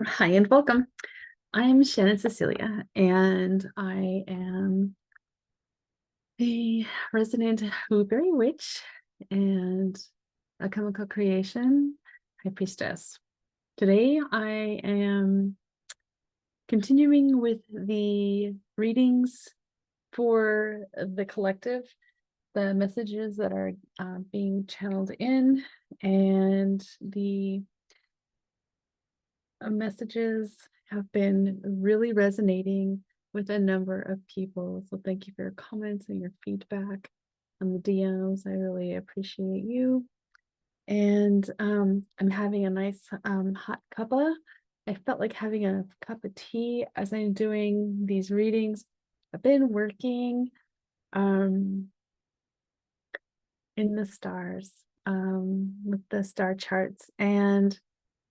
Hi and welcome. I'm Shannon Cecilia, and I am a resident Blueberry Witch and Alchemical creation High Priestess. Today, I am continuing with the readings for the collective, the messages that are being channeled in, and the messages have been really resonating with a number of people. So thank you for your comments and your feedback on the DMs. I really appreciate you. And I'm having a nice hot cuppa. I felt like having a cup of tea as I'm doing these readings. I've been working in the stars with the star charts and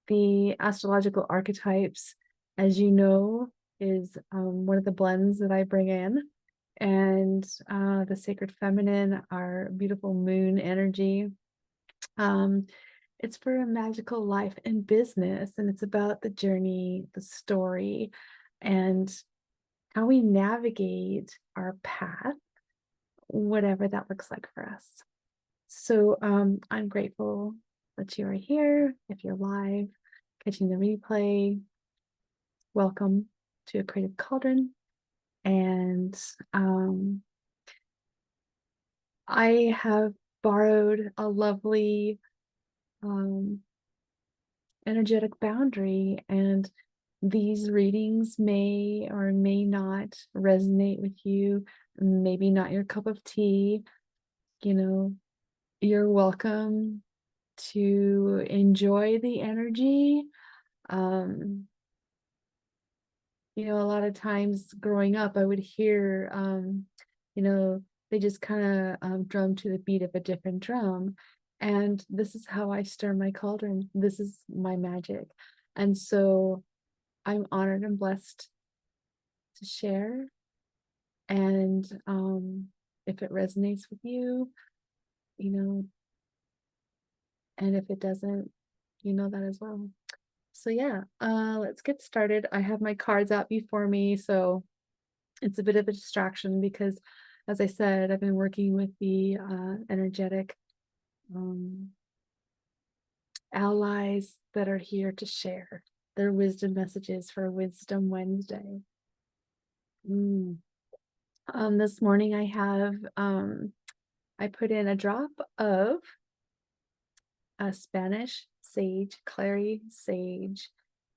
the astrological archetypes, as you know, is one of the blends that I bring in. And the sacred feminine, our beautiful moon energy. It's for a magical life and business, and it's about the journey, the story, and how we navigate our path, whatever that looks like for us. So I'm grateful that you are here. If you're live, catching the replay, welcome to A Creative Cauldron. And I have borrowed a lovely energetic boundary, and these readings may or may not resonate with you, maybe not your cup of tea. You know, you're welcome to enjoy the energy. A lot of times growing up, I would hear, they just kind of drum to the beat of a different drum. And this is how I stir my cauldron. This is my magic. And so I'm honored and blessed to share. And if it resonates with you, you know, and if it doesn't, you know that as well. So yeah, let's get started. I have my cards out before me, so it's a bit of a distraction because, as I said, I've been working with the energetic allies that are here to share their wisdom messages for Wisdom Wednesday. This morning I have, I put in a drop of a Spanish sage, clary sage,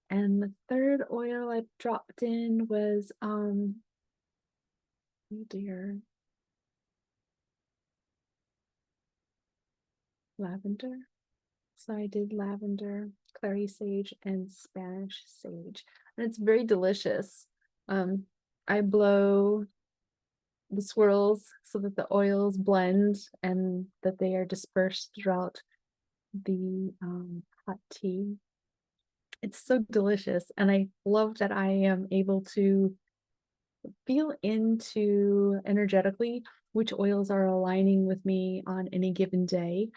and the third oil I dropped in was, oh dear, lavender. So I did lavender, clary sage, and Spanish sage. And it's very delicious. I blow the swirls so that the oils blend and that they are dispersed throughout the hot tea. It's so delicious. And I love that I am able to feel into energetically which oils are aligning with me on any given day.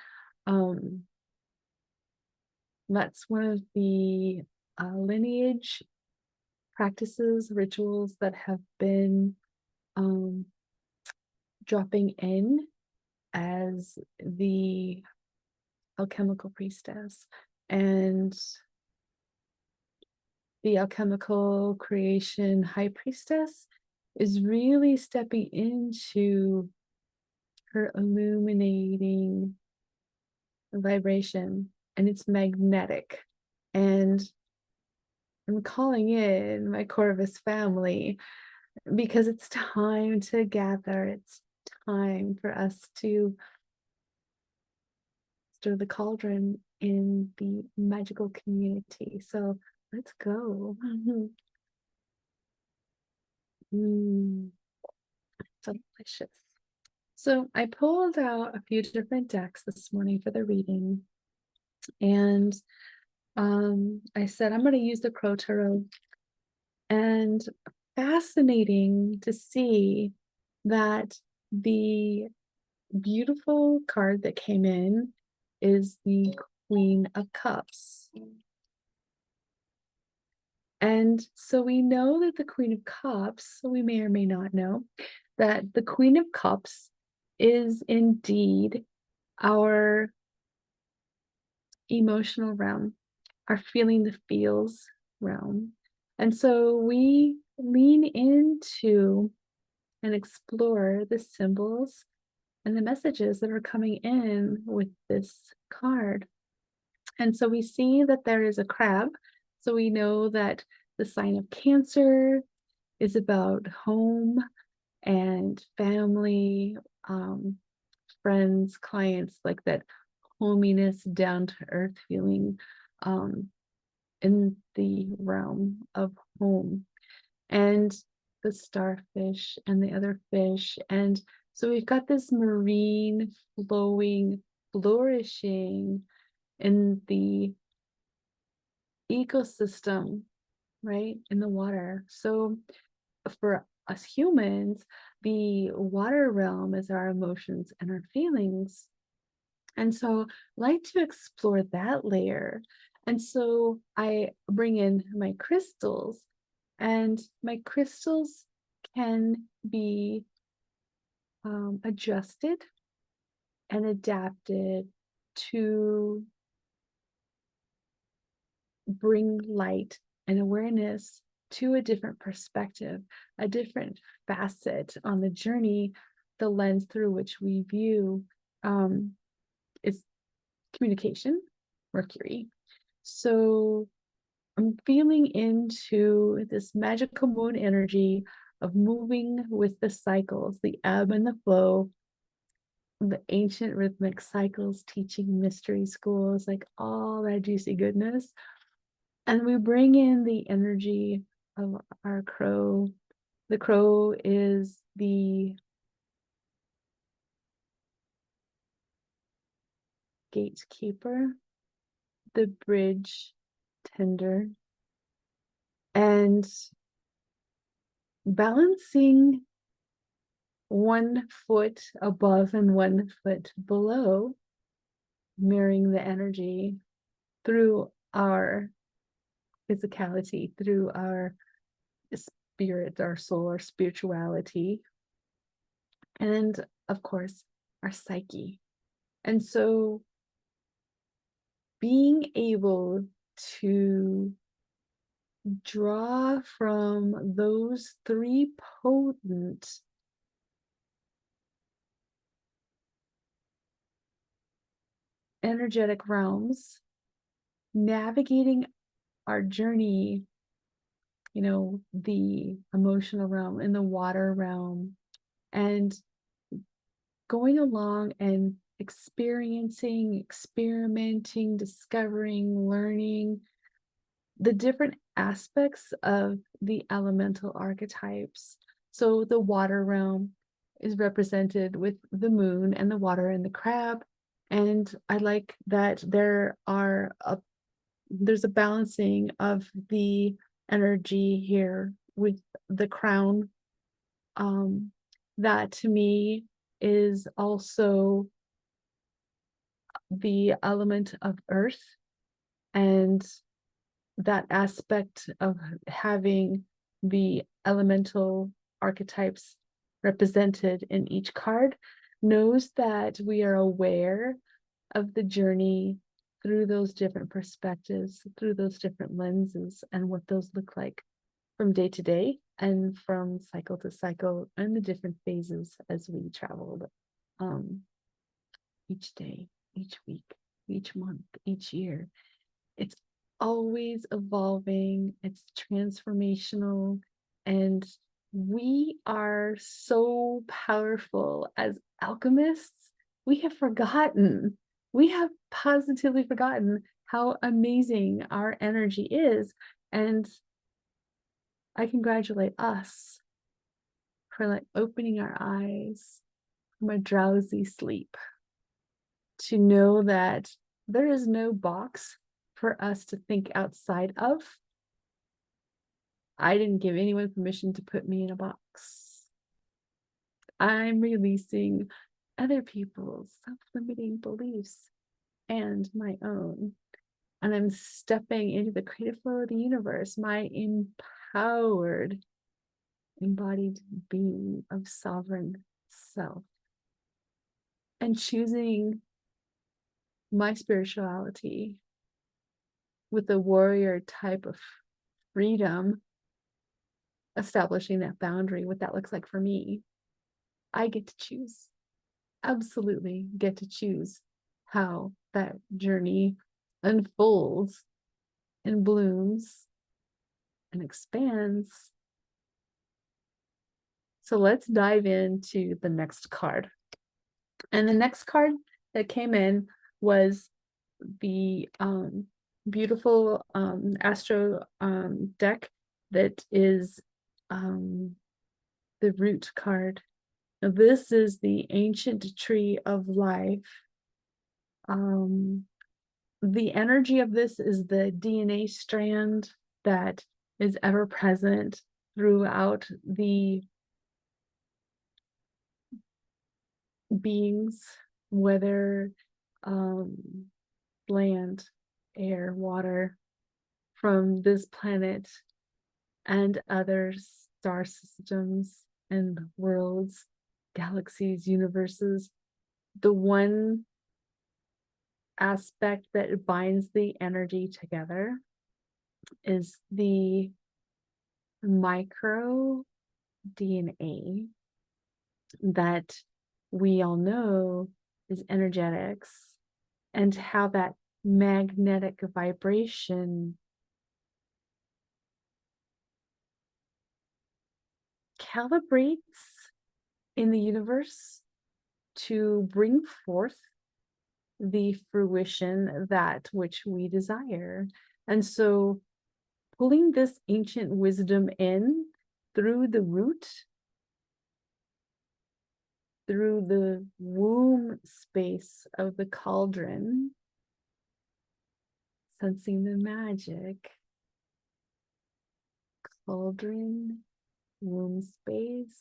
That's one of the lineage practices, rituals that have been dropping in as the alchemical priestess. And the alchemical creation high priestess is really stepping into her illuminating vibration, and it's magnetic. And I'm calling in my Corvus family because it's time to gather. It's time for us to stir the cauldron in the magical community. So let's go. So delicious. So I pulled out a few different decks this morning for the reading, and I said I'm going to use the Crow Tarot. And fascinating to see that the beautiful card that came in is the Queen of Cups. And so we know that the Queen of Cups, so we may or may not know, that the Queen of Cups is indeed our emotional realm, our feeling the feels realm. And so we lean into and explore the symbols and the messages that are coming in with this card. And so we see that there is a crab. So we know that the sign of Cancer is about home and family, friends, clients, like that hominess, down to earth feeling in the realm of home. And the starfish and the other fish. And so we've got this marine, flowing, flourishing in the ecosystem, right? In the water. So for us humans, the water realm is our emotions and our feelings. And so I like to explore that layer. And so I bring in my crystals, and my crystals can be adjusted and adapted to bring light and awareness to a different perspective, a different facet on the journey. The lens through which we view is communication, Mercury. So I'm feeling into this magical moon energy of moving with the cycles, the ebb and the flow, the ancient rhythmic cycles, teaching mystery schools, like all that juicy goodness. And we bring in the energy of our crow. The crow is the gatekeeper, the bridge tender, and balancing 1 foot above and 1 foot below, mirroring the energy through our physicality, through our spirit, our soul, our spirituality, and of course, our psyche. And so being able to draw from those 3 potent energetic realms, navigating our journey, the emotional realm and the water realm, and going along and experiencing, experimenting, discovering, learning the different aspects of the elemental archetypes. So the water realm is represented with the moon and the water and the crab. And I like that there's a balancing of the energy here with the crown. That to me is also the element of earth, and that aspect of having the elemental archetypes represented in each card knows that we are aware of the journey through those different perspectives, through those different lenses, and what those look like from day to day and from cycle to cycle, and the different phases as we traveled each day, each week, each month, each year. It's always evolving, it's transformational, and we are so powerful as alchemists. We have positively forgotten how amazing our energy is. And I congratulate us for like opening our eyes from a drowsy sleep to know that there is no box for us to think outside of. I didn't give anyone permission to put me in a box. I'm releasing other people's self-limiting beliefs and my own. And I'm stepping into the creative flow of the universe, my empowered, embodied being of sovereign self, and choosing my spirituality with the warrior type of freedom, establishing that boundary, what that looks like for me. I get to choose, absolutely get to choose how that journey unfolds and blooms and expands. So let's dive into the next card. And the next card that came in was the beautiful astro deck that is the root card. Now, this is the ancient tree of life. The energy of this is the DNA strand that is ever present throughout the beings, whether land, air, water, from this planet and other star systems and worlds, galaxies, universes. The one aspect that binds the energy together is the micro DNA that we all know is energetics, and how that magnetic vibration calibrates in the universe to bring forth the fruition that which we desire. And so pulling this ancient wisdom in through the root, through the womb space of the cauldron, sensing the magic. Cauldron, womb space,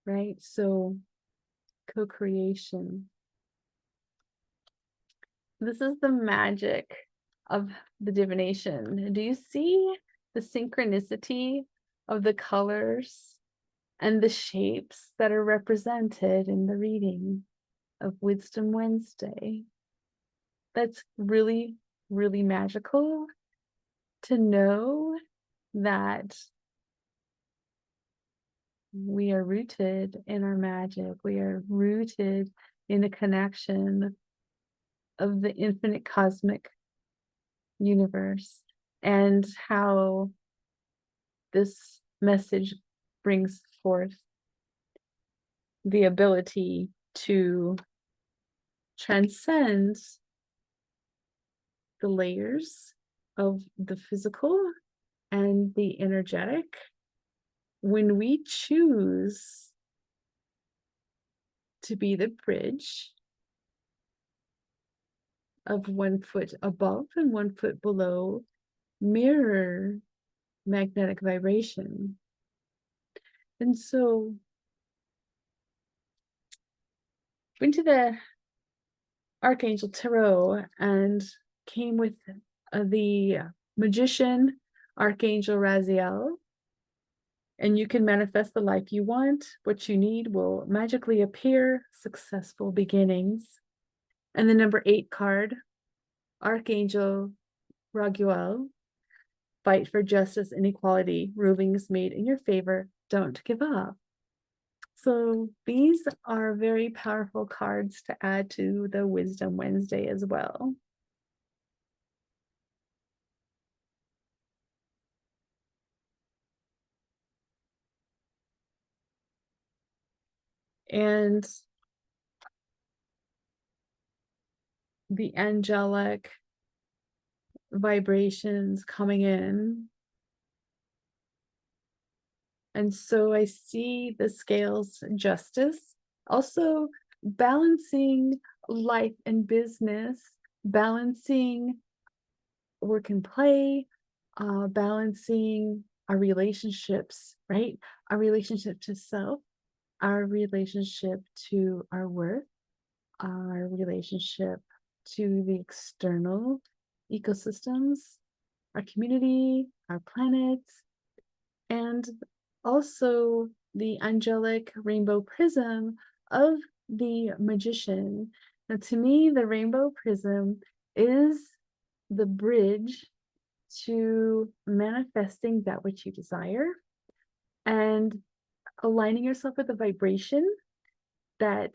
right? So co-creation. This is the magic of the divination. Do you see the synchronicity of the colors and the shapes that are represented in the reading of Wisdom Wednesday? That's really, really magical to know that we are rooted in our magic. We are rooted in the connection of the infinite cosmic universe, and how this message brings forth the ability to transcend the layers of the physical and the energetic when we choose to be the bridge of 1 foot above and 1 foot below mirror magnetic vibration. And so went to the Archangel Tarot and came with the Magician, Archangel Raziel. And you can manifest the life you want. What you need will magically appear. Successful beginnings. And the number 8 card, Archangel Raguel. Fight for justice and equality. Rulings made in your favor. Don't give up. So these are very powerful cards to add to the Wisdom Wednesday as well. And the angelic vibrations coming in. And so I see the scales justice, also balancing life and business, balancing work and play, balancing our relationships, right? Our relationship to self, our relationship to our worth, our relationship to the external ecosystems, our community, our planet, and also the angelic rainbow prism of the magician. Now, to me, the rainbow prism is the bridge to manifesting that which you desire and aligning yourself with a vibration that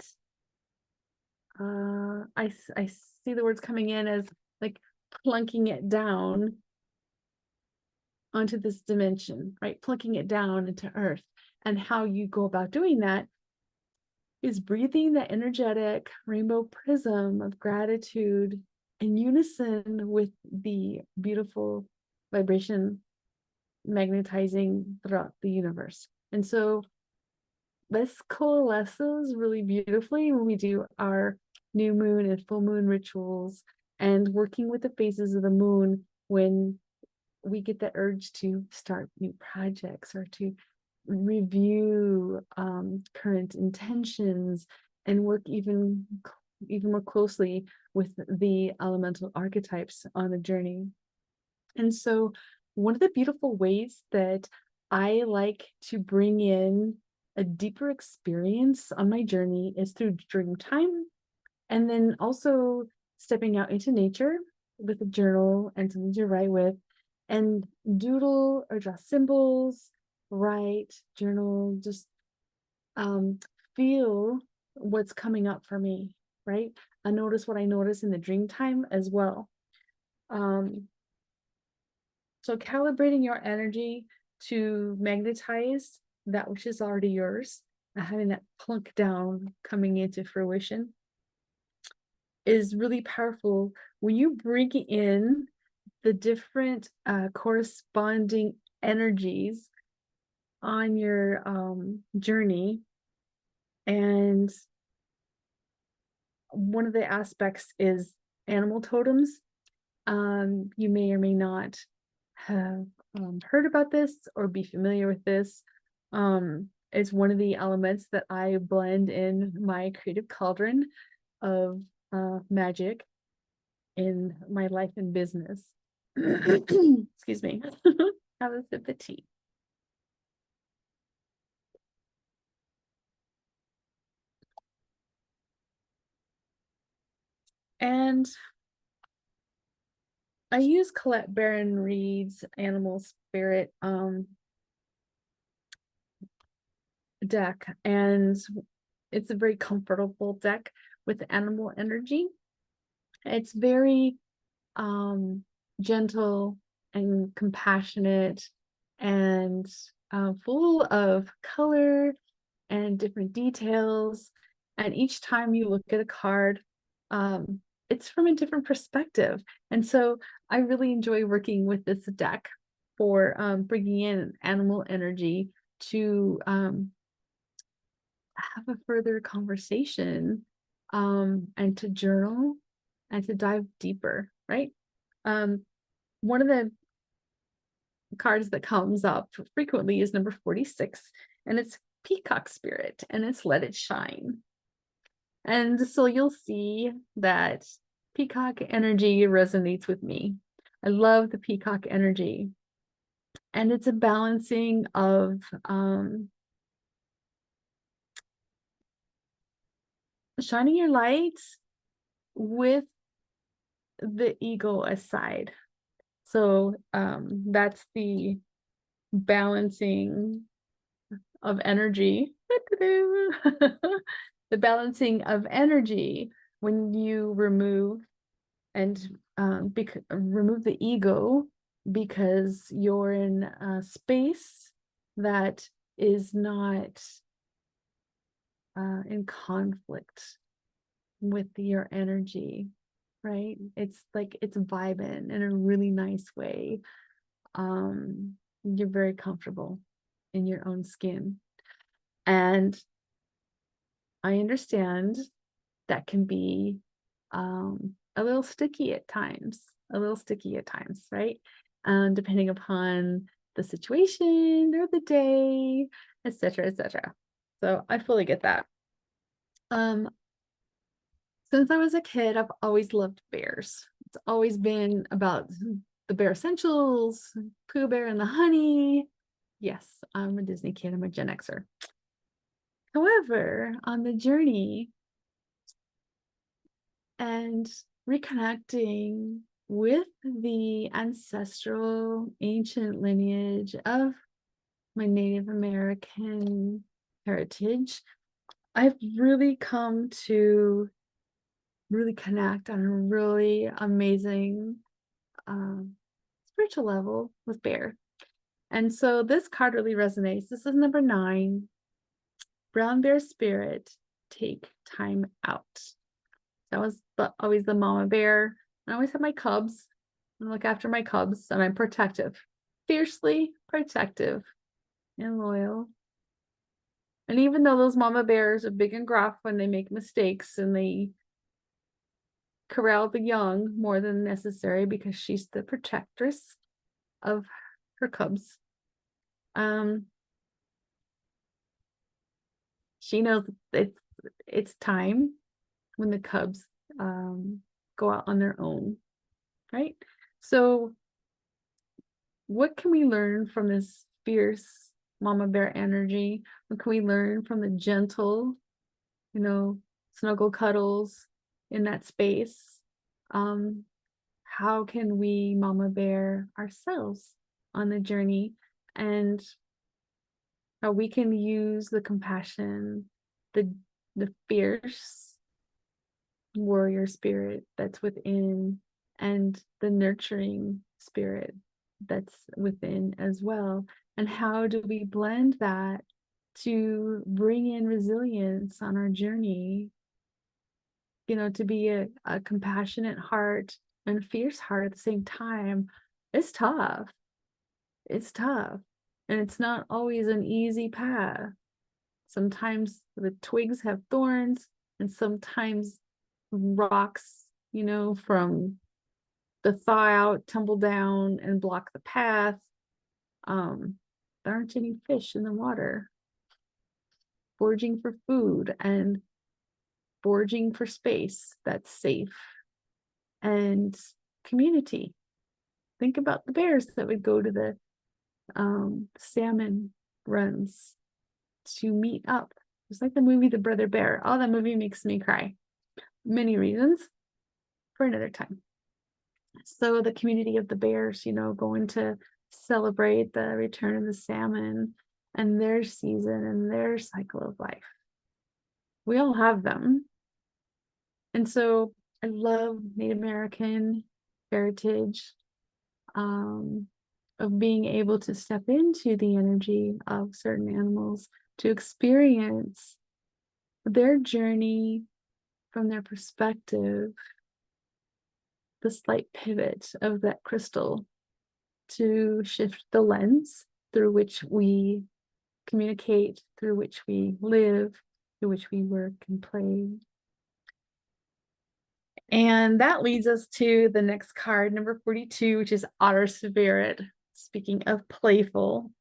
I see the words coming in as like plunking it down onto this dimension, right? Plunking it down into earth. And how you go about doing that is breathing the energetic rainbow prism of gratitude in unison with the beautiful vibration magnetizing throughout the universe. And so this coalesces really beautifully when we do our new moon and full moon rituals and working with the phases of the moon when we get the urge to start new projects or to review current intentions and work even more closely with the elemental archetypes on the journey. And so one of the beautiful ways that I like to bring in a deeper experience on my journey is through dream time, and then also stepping out into nature with a journal and something to write with, and doodle or draw symbols, write, journal, just feel what's coming up for me, right? I notice what I notice in the dream time as well. So calibrating your energy to magnetize that which is already yours and having that plunk down coming into fruition is really powerful when you bring in the different corresponding energies on your journey. And one of the aspects is animal totems. You may or may not have heard about this or be familiar with this. It's one of the elements that I blend in my creative cauldron of magic in my life and business. Excuse me. Have a sip of tea. And I use Colette Baron Reed's Animal Spirit deck, and it's a very comfortable deck with animal energy. It's very gentle and compassionate and full of color and different details. And each time you look at a card, it's from a different perspective. And so I really enjoy working with this deck for bringing in animal energy to have a further conversation and to journal and to dive deeper, right? One of the cards that comes up frequently is number 46, and it's Peacock Spirit, and it's Let It Shine. And so you'll see that peacock energy resonates with me. I love the peacock energy. And it's a balancing of shining your light with the ego aside. So that's the balancing of energy. The balancing of energy when you remove and remove the ego, because you're in a space that is not in conflict with your energy, right? It's like it's vibing in a really nice way. You're very comfortable in your own skin. And I understand that can be a little sticky at times, right? Depending upon the situation or the day, etc., etc. So I fully get that. Since I was a kid, I've always loved bears. It's always been about the bear essentials, Pooh Bear and the Honey. Yes, I'm a Disney kid. I'm a Gen Xer. However, on the journey and reconnecting with the ancestral ancient lineage of my Native American heritage, I've really come to really connect on a really amazing spiritual level with bear. And so this card really resonates. This is number 9, brown bear spirit, take time out. That was always the mama bear. I always have my cubs and look after my cubs, and I'm protective, fiercely protective and loyal. And even though those mama bears are big and gruff when they make mistakes and they corral the young more than necessary because she's the protectress of her cubs. She knows it's time when the cubs go out on their own, right? So what can we learn from this fierce mama bear energy? What can we learn from the gentle, snuggle cuddles in that space? How can we mama bear ourselves on the journey, and how we can use the compassion, the fierce warrior spirit that's within, and the nurturing spirit that's within as well. And how do we blend that to bring in resilience on our journey, to be a compassionate heart and a fierce heart at the same time? It's tough. It's tough. And it's not always an easy path. Sometimes the twigs have thorns, and sometimes rocks, from the thaw out tumble down and block the path. There aren't any fish in the water. Foraging for food and foraging for space that's safe and community. Think about the bears that would go to the salmon runs to meet up. It's like the movie The Brother Bear. Oh, that movie makes me cry. Many reasons, for another time. So the community of the bears, going to celebrate the return of the salmon and their season and their cycle of life. We all have them. And so I love Native American heritage, of being able to step into the energy of certain animals to experience their journey from their perspective, the slight pivot of that crystal to shift the lens through which we communicate, through which we live, through which we work and play. And that leads us to the next card, number 42, which is Otter Spirit. Speaking of playful,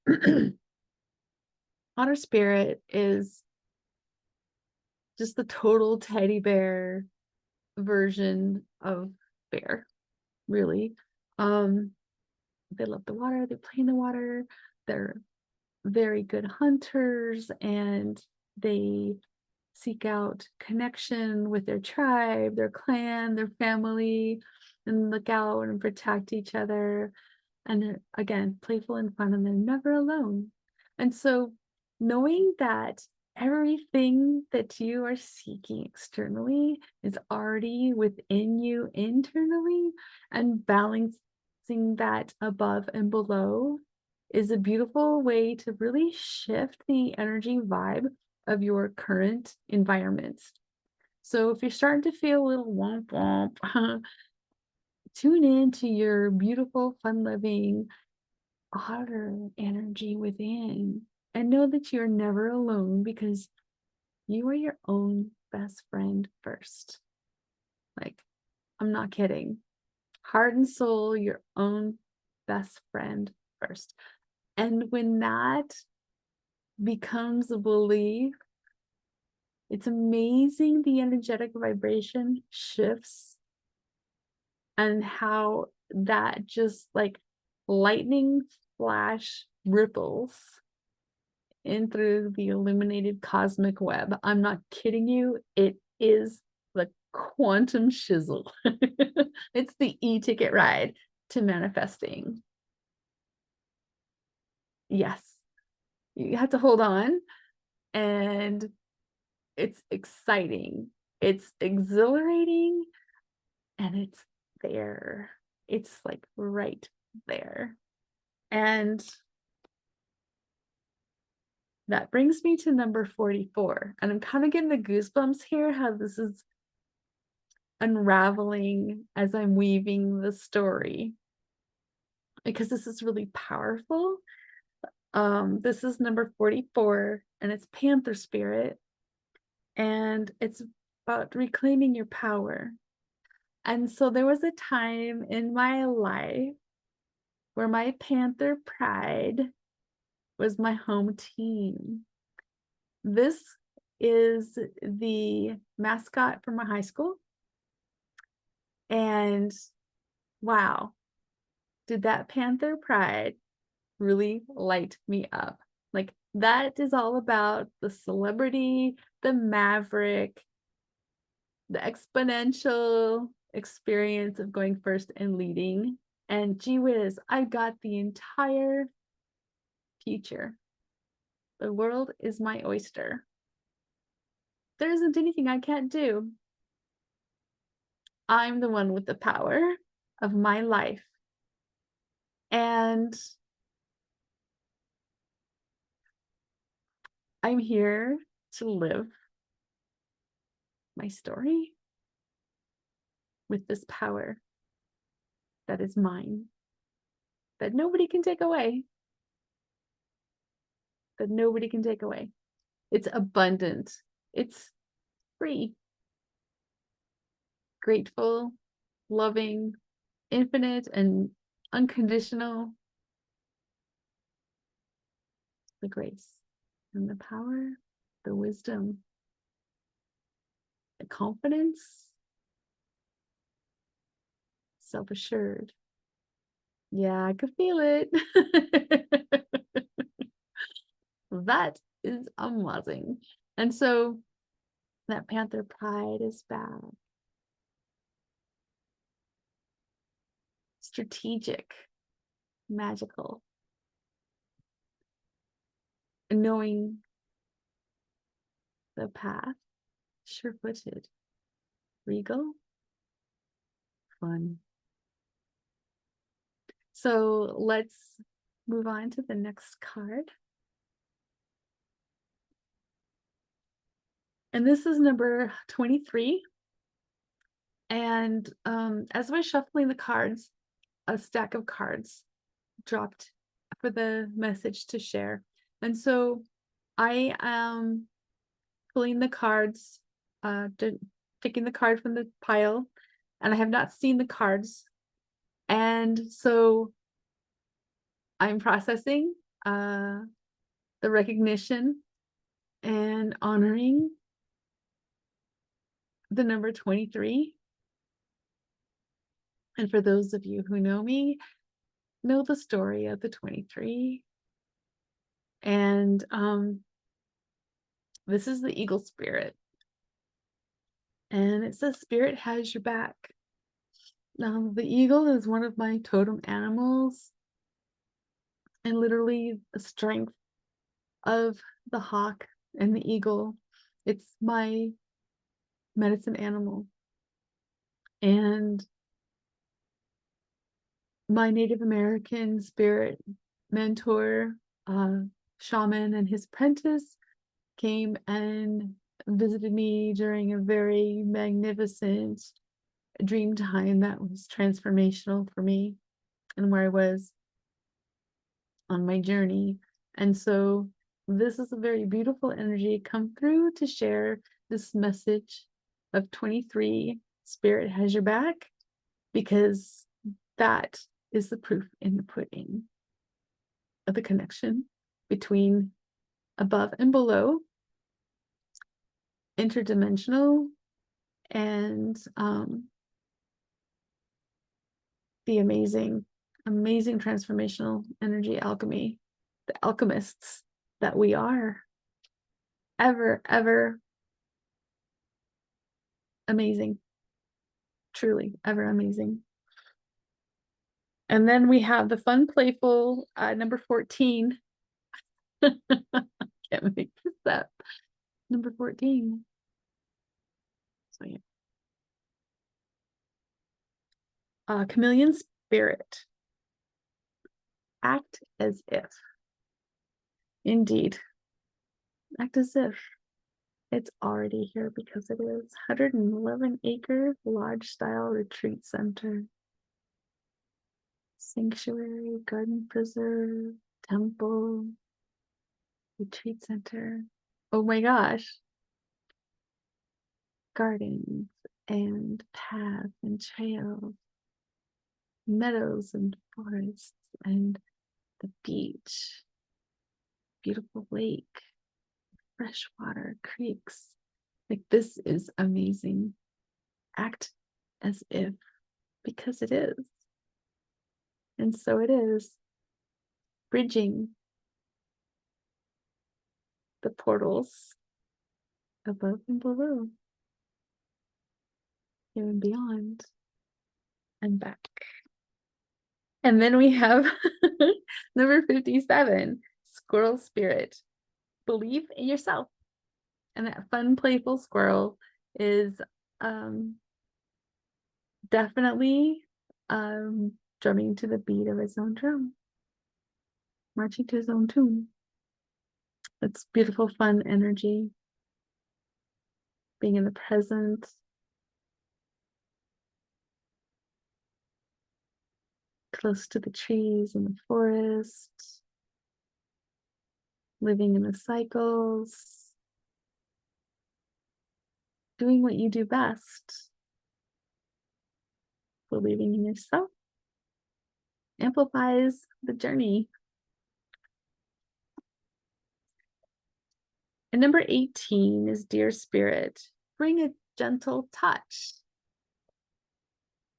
Otter Spirit is just the total teddy bear version of bear, really. They love the water, they play in the water, they're very good hunters, and they seek out connection with their tribe, their clan, their family, and look out and protect each other. And they're, again, playful and fun, and they're never alone. And so knowing that everything that you are seeking externally is already within you internally, and balancing that above and below is a beautiful way to really shift the energy vibe of your current environment. So if you're starting to feel a little womp womp, tune in to your beautiful, fun-loving otter energy within, and know that you're never alone, because you are your own best friend first. Like, I'm not kidding. Heart and soul, your own best friend first. And when that becomes a belief, It's amazing the energetic vibration shifts and how that just like lightning flash ripples in through the illuminated cosmic web. I'm not kidding you. It is the quantum shizzle. It's the e-ticket ride to manifesting. Yes, you have to hold on, and it's exciting. It's exhilarating, and it's there. It's like right there. And that brings me to number 44. And I'm kind of getting the goosebumps here, how this is unraveling as I'm weaving the story, because this is really powerful. This is number 44, and it's Panther Spirit, and it's about reclaiming your power. And so there was a time in my life where my Panther pride was my home team. This is the mascot for my high school. And wow, did that Panther pride really light me up. Like, that is all about the celebrity, the maverick, the exponential experience of going first and leading. And gee whiz, I got the entire future. The world is my oyster. There isn't anything I can't do. I'm the one with the power of my life. And I'm here to live my story with this power that is mine, that nobody can take away. That nobody can take away. It's abundant. It's free, grateful, loving, infinite, and unconditional. The grace and the power, the wisdom, the confidence, self-assured. Yeah, I could feel it. That is amazing. And so that Panther pride is back. Strategic, magical, knowing the path, sure-footed, regal, fun. So let's move on to the next card. And this is number 23. And as I was shuffling the cards, a stack of cards dropped for the message to share. And so I am pulling the cards, picking the card from the pile, and I have not seen the cards. And so I'm processing the recognition and honoring the number 23. And for those of you who know me, know the story of the 23. And this is the eagle spirit. And it says spirit has your back. Now, the eagle is one of my totem animals, and literally the strength of the hawk and the eagle. It's my medicine animal. And my Native American spirit mentor, shaman, and his apprentice came and visited me during a very magnificent dream time that was transformational for me and where I was on my journey. And so this is a very beautiful energy come through to share this message of 23, spirit has your back, because that is the proof in the pudding of the connection between above and below, interdimensional, and the amazing transformational energy alchemy, the alchemists that we are. Ever amazing. Truly, ever amazing. And then we have the fun, playful, number 14. Can't make this up. Number 14. So yeah. Chameleon spirit. Act as if. Indeed. Act as if it's already here, because it is. 111-acre lodge style retreat center. Sanctuary, garden preserve, temple, retreat center. Oh my gosh. Gardens and paths and trails, meadows and forests, and the beach, beautiful lake, freshwater, creeks. Like, this is amazing. Act as if, because it is. And so it is. Bridging the portals above and below, here and beyond, and back. And then we have number 57, squirrel spirit. Believe in yourself. And that fun, playful squirrel is definitely drumming to the beat of his own drum, marching to his own tune. It's beautiful, fun energy, being in the present, close to the trees and the forest, living in the cycles, doing what you do best, believing in yourself, amplifies the journey. And number 18 is dear spirit, bring a gentle touch.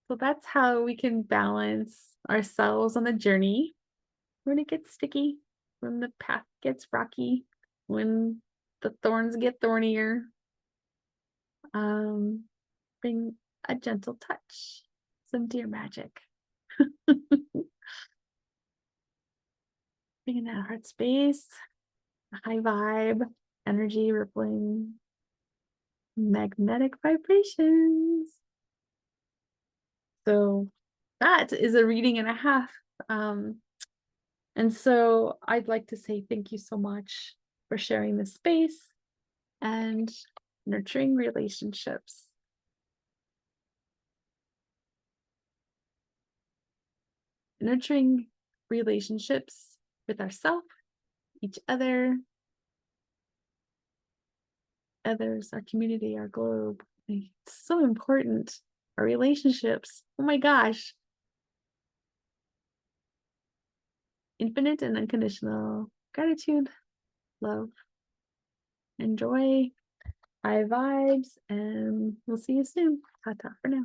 So that's how we can balance ourselves on the journey when it gets sticky, when the path gets rocky, when the thorns get thornier. Bring a gentle touch, some dear magic. Bringing that heart space, high vibe, energy rippling, magnetic vibrations. So that is a reading and a half. And so I'd like to say thank you so much for sharing this space and nurturing relationships. Nurturing relationships with ourselves, each other, others, our community, our globe. It's so important. Our relationships. Oh my gosh. Infinite and unconditional gratitude, love, and joy, high vibes, and we'll see you soon. Ta-ta for now.